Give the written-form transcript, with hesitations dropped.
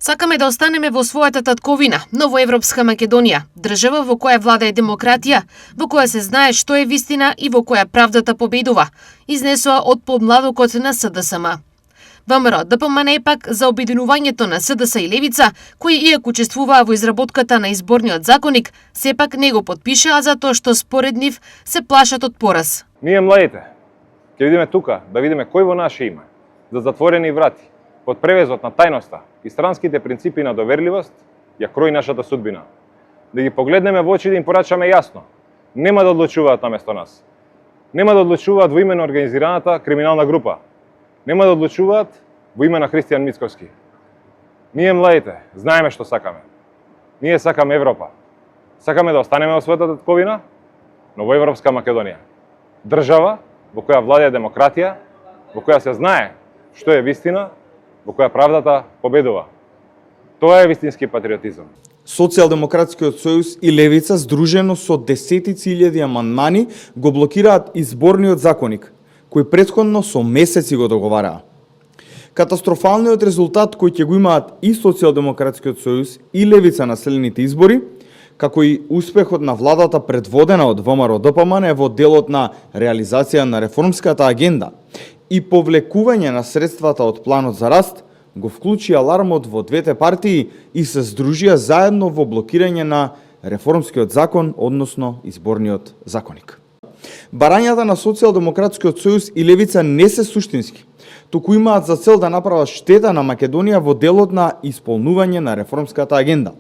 Сакаме да останеме во својата татковина, новоевропска Македонија, држава во која владае демократија, во која се знае што е вистина и во која правдата победува, изнесоа од подмладокот на СДСМ. ВМРО ДПМН е пак за обединувањето на СДС и Левица, кои иако учествуваа во изработката на изборниот законник, сепак не го подпишаа затоа што според нив се плашат од пораз. Ние младите ќе видиме тука, да видиме кој во наше име, за затворени врати, под превезот на тајноста и странските принципи на доверливост, ја крои нашата судбина. Да ги погледнеме во очи и да им порачаме јасно. Нема да одлучуваат наместо нас. Нема да одлучуваат во име на организираната криминална група. Нема да одлучуваат во име на Христијан Мицковски. Ние младите знаеме што сакаме. Ние сакаме Европа. Сакаме да останеме во својата татковина, но во Европска Македонија. Држава во која владее демократија, во која се знае што е вистина, во која правдата победува. Тоа е вистински патриотизам. Социјалдемократскиот сојуз и Левица, здружено со десетици илјади амандмани, го блокираат изборниот законник, кој претходно со месеци го договараа. Катастрофалниот резултат кој ќе го имаат и Социјалдемократскиот сојуз и Левица на следните избори, како и успехот на владата предводена од ВМРО ДПМН во делот на реализација на реформската агенда и повлекување на средствата од планот за раст, го вклучи алармот во двете партии и се здружија заедно во блокирање на реформскиот закон, односно изборниот законник. Барањата на Социјалдемократскиот сојуз и Левица не се суштински, туку имаат за цел да направат штета на Македонија во делот на исполнување на реформската агенда.